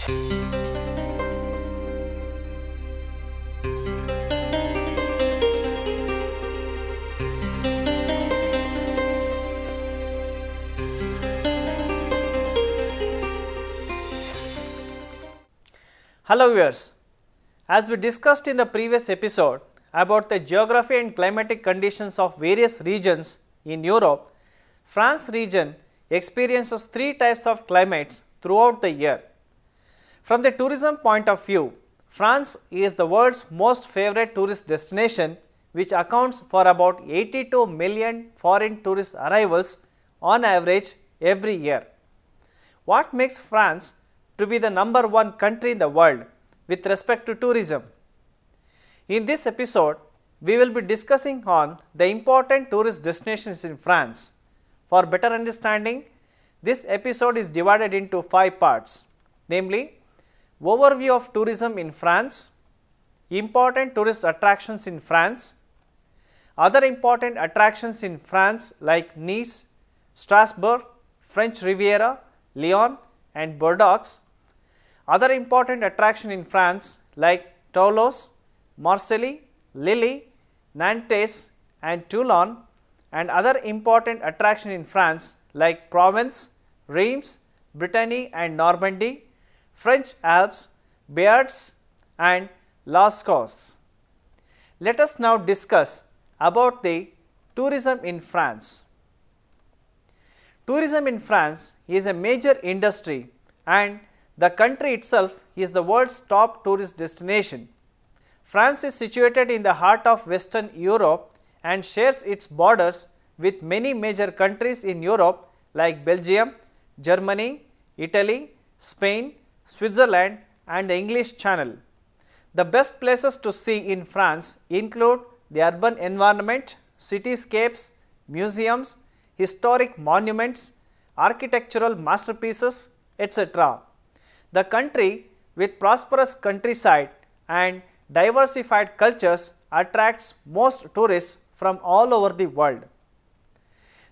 Hello viewers, as we discussed in the previous episode about the geography and climatic conditions of various regions in Europe, France region experiences three types of climates throughout the year. From the tourism point of view, France is the world's most favorite tourist destination, which accounts for about 82 million foreign tourist arrivals on average every year. What makes France to be the number one country in the world with respect to tourism? In this episode, we will be discussing on the important tourist destinations in France. For better understanding, this episode is divided into 5 parts, namely overview of tourism in France, important tourist attractions in France, other important attractions in France like Nice, Strasbourg, French Riviera, Lyon and Bordeaux, other important attraction in France like Toulouse, Marseille, Lille, Nantes and Toulon, and other important attraction in France like Provence, Reims, Brittany and Normandy, French Alps, Béarn and Lascaux. Let us now discuss about the tourism in France. Tourism in France is a major industry and the country itself is the world's top tourist destination. France is situated in the heart of Western Europe and shares its borders with many major countries in Europe like Belgium, Germany, Italy, Spain, Switzerland and the English Channel. The best places to see in France include the urban environment, cityscapes, museums, historic monuments, architectural masterpieces, etc. The country with prosperous countryside and diversified cultures attracts most tourists from all over the world.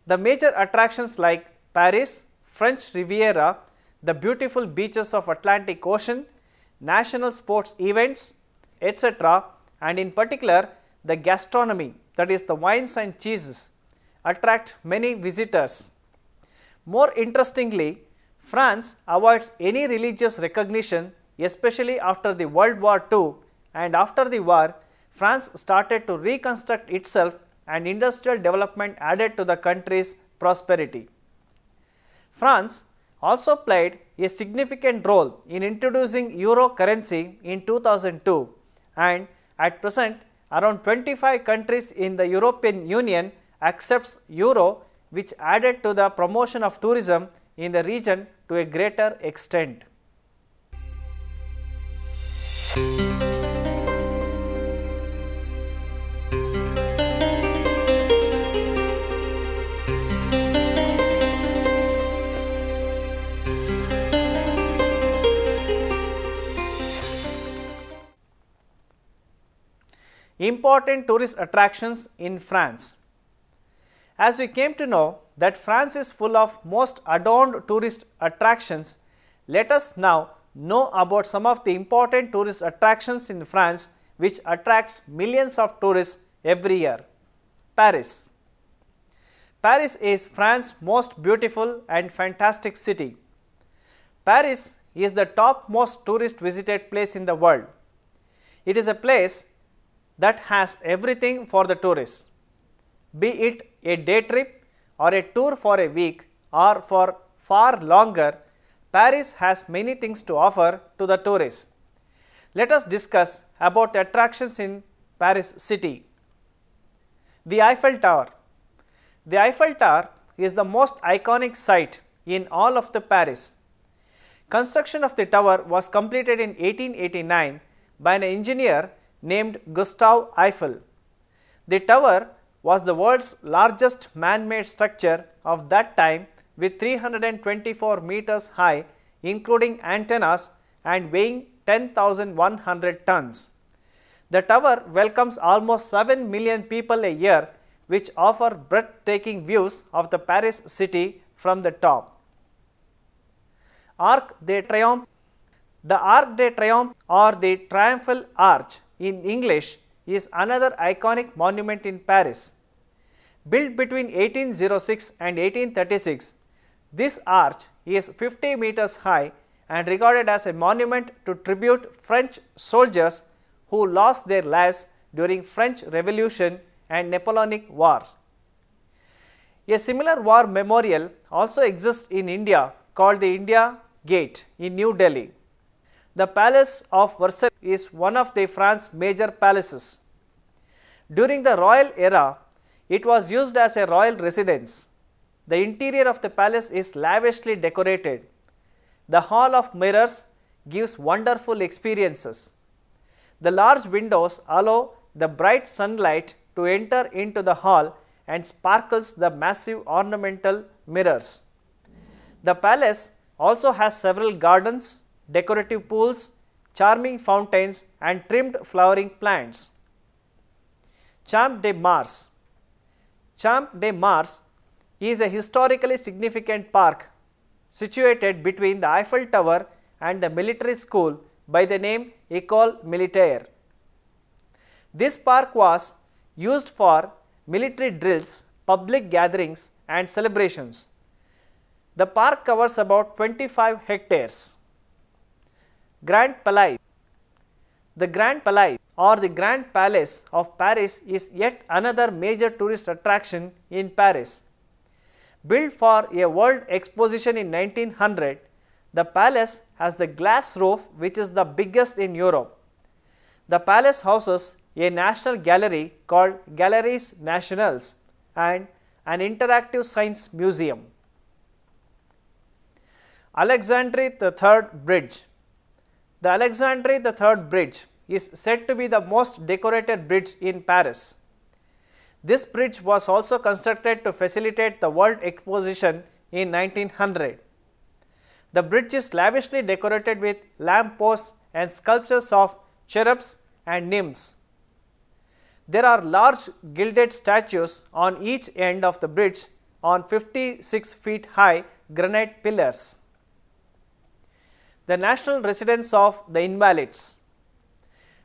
The major attractions like Paris, French Riviera, the beautiful beaches of Atlantic Ocean, national sports events, etc. and in particular the gastronomy, that is the wines and cheeses, attract many visitors. More interestingly, France avoids any religious recognition, especially after the World War II, and after the war, France started to reconstruct itself and industrial development added to the country's prosperity. France also played a significant role in introducing euro currency in 2002, and at present around 25 countries in the European Union accepts euro, which added to the promotion of tourism in the region to a greater extent. Important tourist attractions in France. As we came to know that France is full of most adorned tourist attractions, let us now know about some of the important tourist attractions in France which attracts millions of tourists every year. Paris. Paris is France's most beautiful and fantastic city. Paris is the topmost tourist visited place in the world. It is a place that has everything for the tourists, be it a day trip or a tour for a week or for far longer. Paris has many things to offer to the tourists. Let us discuss about the attractions in Paris city. The Eiffel Tower. The Eiffel Tower is the most iconic site in all of the Paris. Construction of the tower was completed in 1889 by an engineer named Gustave Eiffel. The tower was the world's largest man-made structure of that time with 324 meters high, including antennas, and weighing 10,100 tons. The tower welcomes almost 7 million people a year, which offer breathtaking views of the Paris city from the top. Arc de Triomphe. The Arc de Triomphe or the Triumphal Arch in English is another iconic monument in Paris. Built between 1806 and 1836, this arch is 50 meters high and regarded as a monument to tribute French soldiers who lost their lives during French Revolution and Napoleonic Wars. A similar war memorial also exists in India called the India Gate in New Delhi. The Palace of Versailles is one of France's major palaces. During the royal era, it was used as a royal residence. The interior of the palace is lavishly decorated. The Hall of Mirrors gives wonderful experiences. The large windows allow the bright sunlight to enter into the hall and sparkles the massive ornamental mirrors. The palace also has several gardens, decorative pools, charming fountains and trimmed flowering plants. Champ de Mars. Champ de Mars is a historically significant park situated between the Eiffel Tower and the military school by the name École Militaire. This park was used for military drills, public gatherings and celebrations. The park covers about 25 hectares. Grand Palais. The Grand Palais or the Grand Palace of Paris is yet another major tourist attraction in Paris. Built for a world exposition in 1900, the palace has the glass roof which is the biggest in Europe. The palace houses a national gallery called Galeries Nationales and an interactive science museum. Alexandre III Bridge. The Alexandre III Bridge is said to be the most decorated bridge in Paris. This bridge was also constructed to facilitate the World Exposition in 1900. The bridge is lavishly decorated with lamp posts and sculptures of cherubs and nymphs. There are large gilded statues on each end of the bridge on 56 feet high granite pillars. The national residence of the Invalids.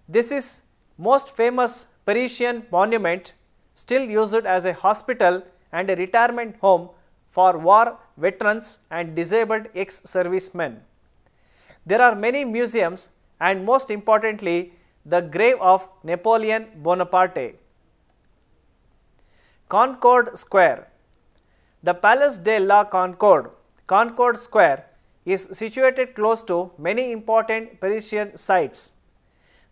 This is most famous Parisian monument still used as a hospital and a retirement home for war veterans and disabled ex-servicemen. There are many museums and most importantly the grave of Napoleon Bonaparte. Concorde Square. The Place de la Concorde, Concorde Square, is situated close to many important Parisian sites.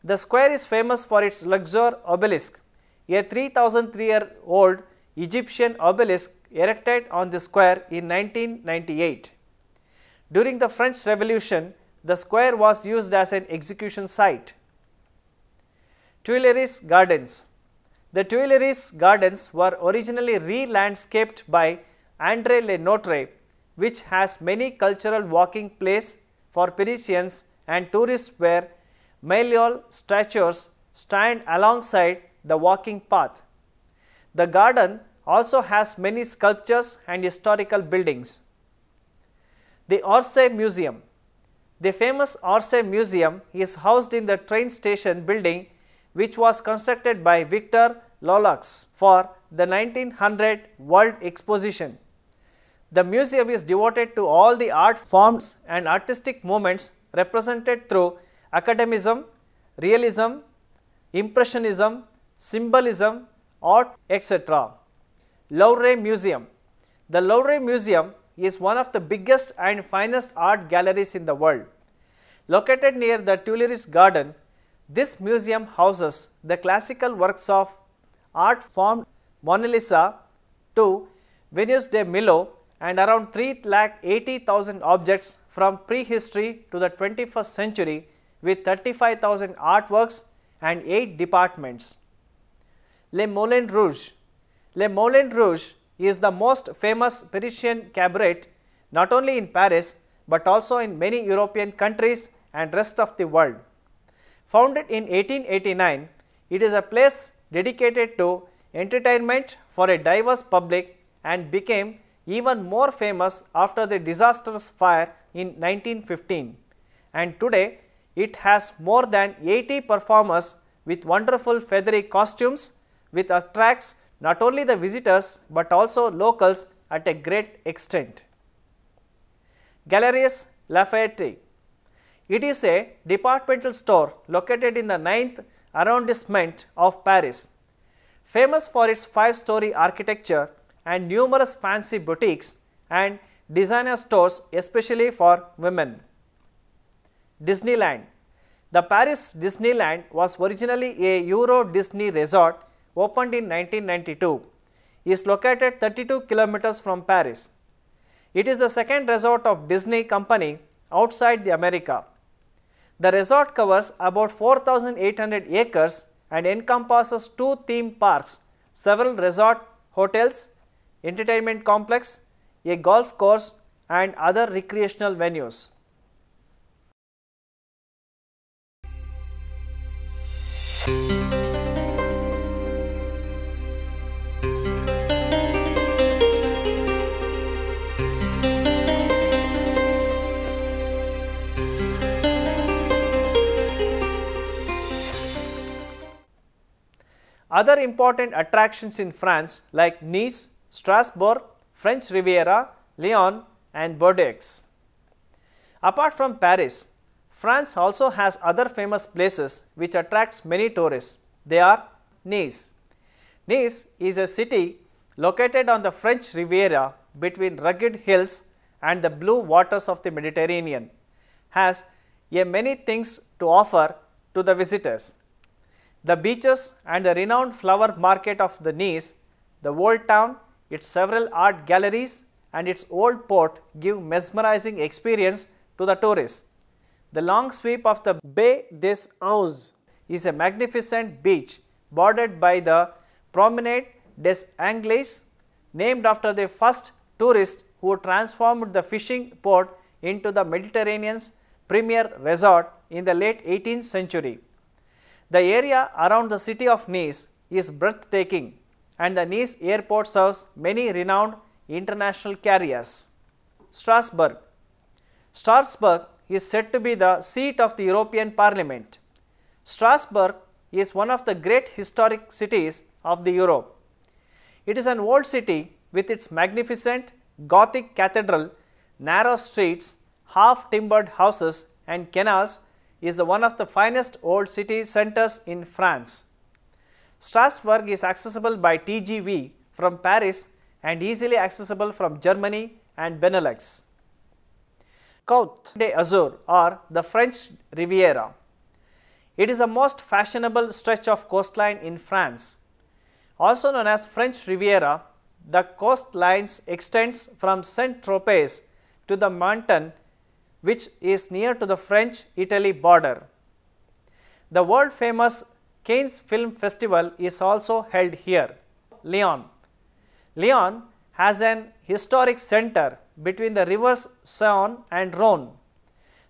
The square is famous for its Luxor obelisk, a 3,003-year-old Egyptian obelisk erected on the square in 1998. During the French Revolution, the square was used as an execution site. Tuileries Gardens. The Tuileries Gardens were originally re-landscaped by André Le Notre, which has many cultural walking places for Parisians and tourists where Mayol statues stand alongside the walking path. The garden also has many sculptures and historical buildings. The Orsay Museum. The famous Orsay Museum is housed in the train station building which was constructed by Victor Laloux for the 1900 World Exposition. The museum is devoted to all the art forms and artistic movements represented through academicism, realism, impressionism, symbolism, art, etc. Louvre Museum. The Louvre Museum is one of the biggest and finest art galleries in the world. Located near the Tuileries Garden, this museum houses the classical works of art from Mona Lisa to Venus de Milo and around 380,000 objects from prehistory to the 21st century with 35,000 artworks and 8 departments. Le Moulin Rouge. Le Moulin Rouge is the most famous Parisian cabaret not only in Paris but also in many European countries and rest of the world. Founded in 1889, it is a place dedicated to entertainment for a diverse public and became even more famous after the disastrous fire in 1915 and today it has more than 80 performers with wonderful feathery costumes, which attracts not only the visitors but also locals at a great extent. Galeries Lafayette. It is a departmental store located in the 9th arrondissement of Paris, famous for its 5-story architecture and numerous fancy boutiques and designer stores, especially for women. Disneyland. The Paris Disneyland was originally a Euro Disney resort opened in 1992. It is located 32 kilometers from Paris. It is the second resort of Disney company outside the America. The resort covers about 4,800 acres and encompasses 2 theme parks, several resort hotels, entertainment complex, a golf course and other recreational venues. Other important attractions in France like Nice, Strasbourg, French Riviera, Lyon and Bordeaux. Apart from Paris, France also has other famous places which attracts many tourists. They are Nice. Nice is a city located on the French Riviera between rugged hills and the blue waters of the Mediterranean, has many things to offer to the visitors. The beaches and the renowned flower market of the Nice, the old town, its several art galleries and its old port give mesmerizing experience to the tourists. The long sweep of the Baie des Anges is a magnificent beach bordered by the Promenade des Anglais, named after the first tourist who transformed the fishing port into the Mediterranean's premier resort in the late 18th century. The area around the city of Nice is breathtaking and the Nice airport serves many renowned international carriers. Strasbourg. Strasbourg is said to be the seat of the European Parliament. Strasbourg is one of the great historic cities of the Europe. It is an old city with its magnificent Gothic cathedral, narrow streets, half-timbered houses and canals. Is one of the finest old city centers in France. Strasbourg is accessible by TGV from Paris and easily accessible from Germany and Benelux. Côte d'Azur or the French Riviera. It is the most fashionable stretch of coastline in France. Also known as French Riviera, the coastline extends from Saint-Tropez to the Menton, which is near to the French-Italy border. The world famous Cannes Film Festival is also held here. Lyon. Lyon has an historic center between the rivers Saône and Rhone.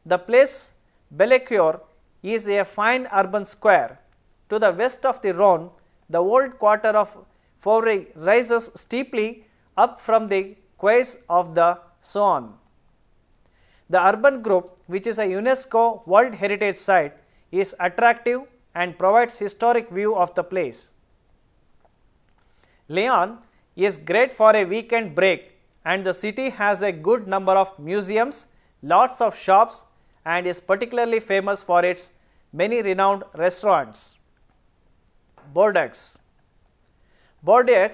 The place Bellecour is a fine urban square. To the west of the Rhone, the old quarter of Fauvre rises steeply up from the quays of the Saône. The urban group, which is a UNESCO World Heritage Site, is attractive and provides historic view of the place. Lyon is great for a weekend break and the city has a good number of museums, lots of shops and is particularly famous for its many renowned restaurants. Bordeaux. Bordeaux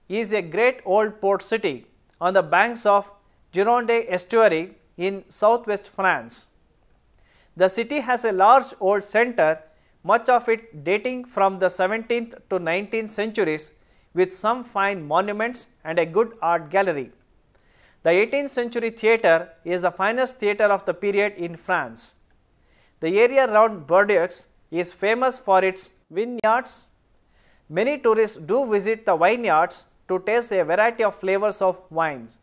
is a great old port city on the banks of Gironde estuary in southwest France. The city has a large old center, much of it dating from the 17th to 19th centuries with some fine monuments and a good art gallery. The 18th century theatre is the finest theatre of the period in France. The area around Bordeaux is famous for its vineyards. Many tourists do visit the vineyards to taste a variety of flavors of wines.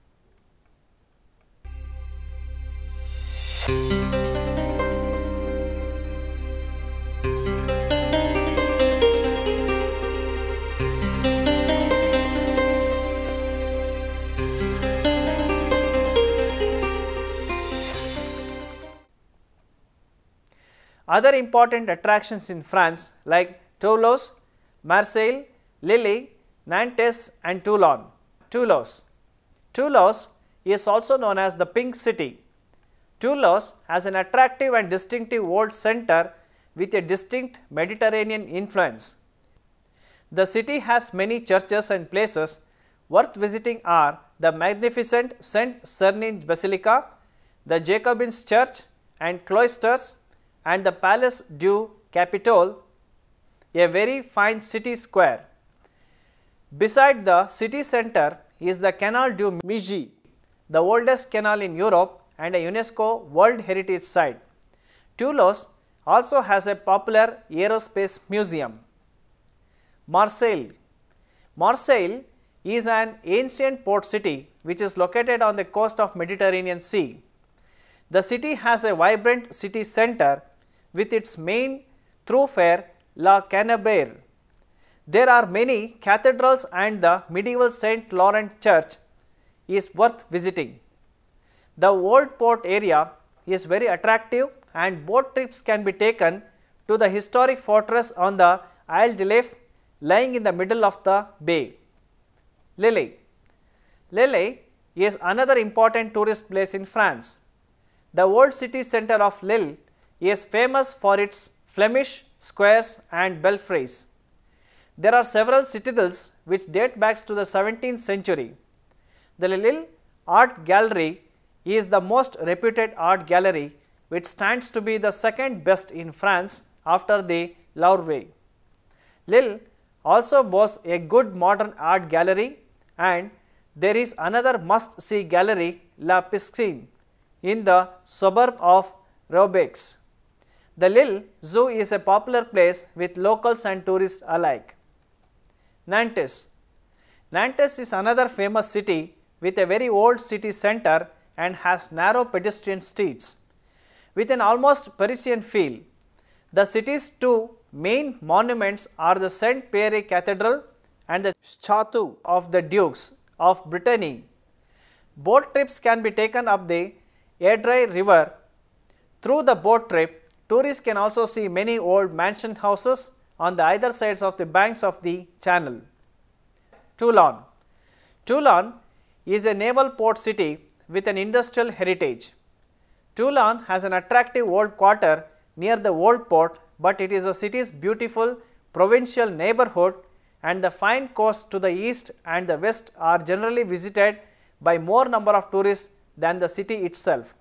Other important attractions in France like Toulouse, Marseille, Lille, Nantes and Toulon. Toulouse is also known as the Pink City. Toulouse has an attractive and distinctive old center with a distinct Mediterranean influence. The city has many churches and places worth visiting are the magnificent Saint Sernin Basilica, the Jacobins Church and cloisters, and the Place du Capitole, a very fine city square. Beside the city center is the Canal du Midi, the oldest canal in Europe and a UNESCO World Heritage Site. Toulouse also has a popular aerospace museum. Marseille is an ancient port city which is located on the coast of Mediterranean Sea. The city has a vibrant city center with its main thoroughfare La Cannebière. There are many cathedrals and the medieval Saint Laurent Church is worth visiting. The old port area is very attractive and boat trips can be taken to the historic fortress on the Isle de l'Ef lying in the middle of the bay. Lille is another important tourist place in France. The old city center of Lille is famous for its Flemish squares and belfries. There are several citadels which date back to the 17th century. The Lille Art Gallery is the most reputed art gallery which stands to be the second best in France after the Louvre. Lille also boasts a good modern art gallery, and there is another must-see gallery, La Piscine, in the suburb of Roubaix. The Lille Zoo is a popular place with locals and tourists alike. Nantes is another famous city with a very old city center and has narrow pedestrian streets. With an almost Parisian feel, the city's two main monuments are the Saint Pierre Cathedral and the Chateau of the Dukes of Brittany. Boat trips can be taken up the Erdre River. Through the boat trip, tourists can also see many old mansion houses on the either sides of the banks of the channel. Toulon is a naval port city with an industrial heritage. Toulon has an attractive old quarter near the old port, but it is the city's beautiful provincial neighborhood, and the fine coast to the east and the west are generally visited by more number of tourists than the city itself.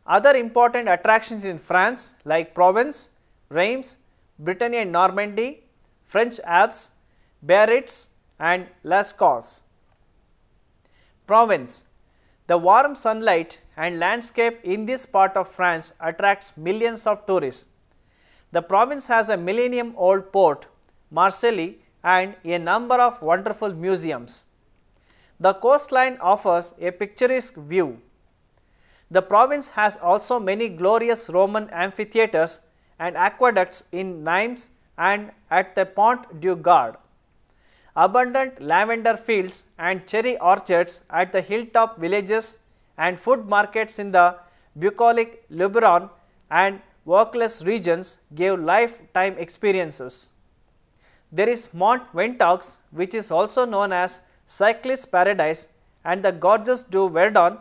Other important attractions in France like Provence, Reims, Brittany and Normandy, French Alps, Biarritz and Lascaux. Provence. The warm sunlight and landscape in this part of France attracts millions of tourists. The province has a millennium-old port, Marseille, and a number of wonderful museums. The coastline offers a picturesque view. The province has also many glorious Roman amphitheatres and aqueducts in Nimes and at the Pont du Gard. Abundant lavender fields and cherry orchards at the hilltop villages and food markets in the bucolic Luberon and Vaucluse regions gave lifetime experiences. There is Mont Ventoux, which is also known as Cyclist Paradise, and the gorgeous du Verdon,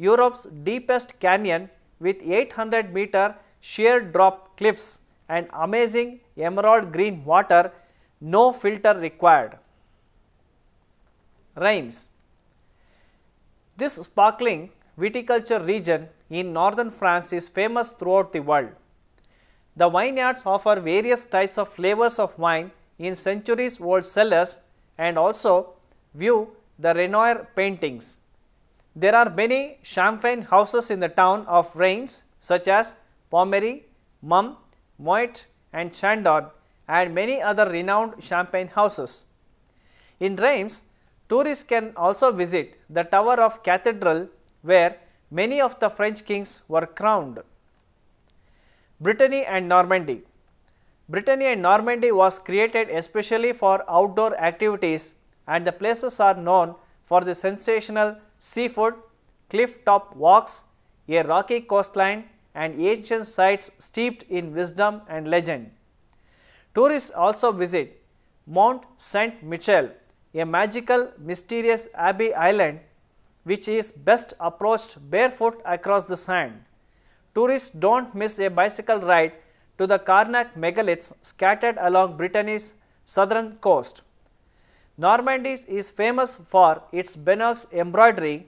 Europe's deepest canyon with 800-meter sheer drop cliffs and amazing emerald green water, no filter required. Reims. This sparkling viticulture region in northern France is famous throughout the world. The vineyards offer various types of flavors of wine in centuries-old cellars and also view the Renoir paintings. There are many champagne houses in the town of Reims such as Pommery, Mumm, Moet and Chandon, and many other renowned champagne houses. In Reims, tourists can also visit the Tower of Cathedral where many of the French kings were crowned. Brittany and Normandy. Brittany and Normandy was created especially for outdoor activities, and the places are known for the sensational seafood, cliff-top walks, a rocky coastline, and ancient sites steeped in wisdom and legend. Tourists also visit Mount Saint Michel, a magical, mysterious abbey island which is best approached barefoot across the sand. Tourists don't miss a bicycle ride to the Karnak megaliths scattered along Brittany's southern coast. Normandy is famous for its Benox embroidery,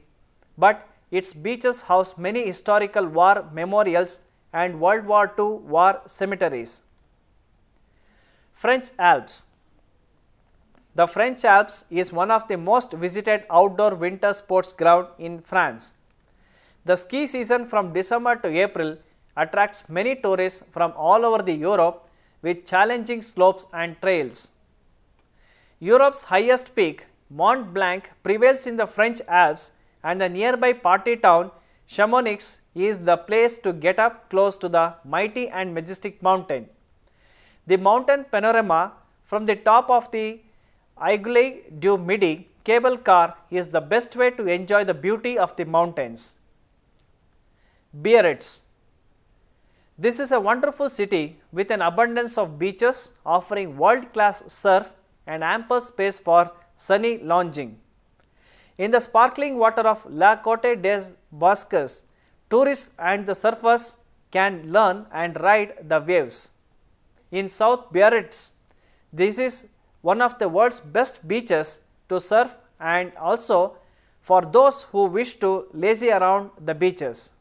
but its beaches house many historical war memorials and World War II war cemeteries. French Alps. The French Alps is one of the most visited outdoor winter sports ground in France. The ski season from December to April attracts many tourists from all over the Europe with challenging slopes and trails. Europe's highest peak, Mont Blanc, prevails in the French Alps, and the nearby party town Chamonix is the place to get up close to the mighty and majestic mountain. The mountain panorama from the top of the Aiguille du Midi cable car is the best way to enjoy the beauty of the mountains. Biarritz. This is a wonderful city with an abundance of beaches offering world-class surf and ample space for sunny lounging. In the sparkling water of La Côte des Bosques, tourists and the surfers can learn and ride the waves. In South Biarritz, this is one of the world's best beaches to surf and also for those who wish to lazy around the beaches.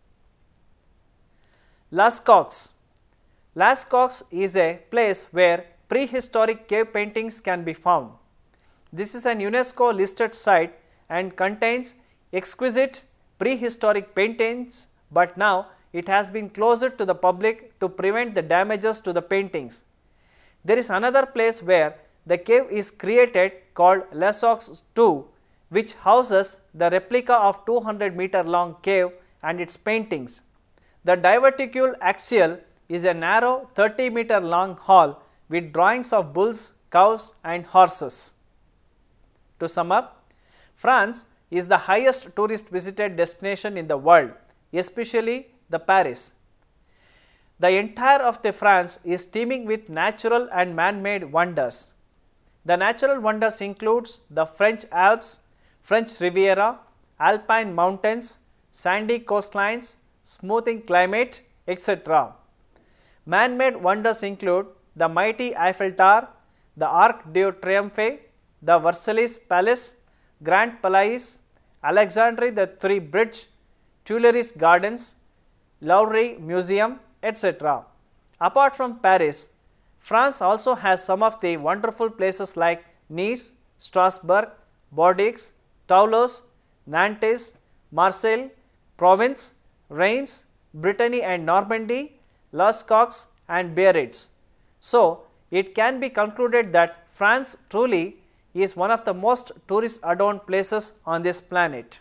Las Coques. Las Coques is a place where prehistoric cave paintings can be found. This is an UNESCO listed site and contains exquisite prehistoric paintings, but now it has been closed to the public to prevent the damages to the paintings. There is another place where the cave is created called Les Coques II, which houses the replica of 200-meter long cave and its paintings. The diverticule axial is a narrow 30-meter long hall with drawings of bulls, cows and horses. To sum up, France is the highest tourist visited destination in the world, especially the Paris. The entire of the France is teeming with natural and man-made wonders. The natural wonders includes the French Alps, French Riviera, Alpine mountains, sandy coastlines, smoothing climate, etc. Man-made wonders include the mighty Eiffel Tower, the Arc de Triomphe, the Versailles Palace, Grand Palais, Alexandre the Three Bridge, Tuileries Gardens, Louvre Museum, etc. Apart from Paris, France also has some of the wonderful places like Nice, Strasbourg, Bordeaux, Toulouse, Nantes, Marseille, Provence, Reims, Brittany and Normandy, Las Coques and Biarritz. So, it can be concluded that France truly is one of the most tourist adorned places on this planet.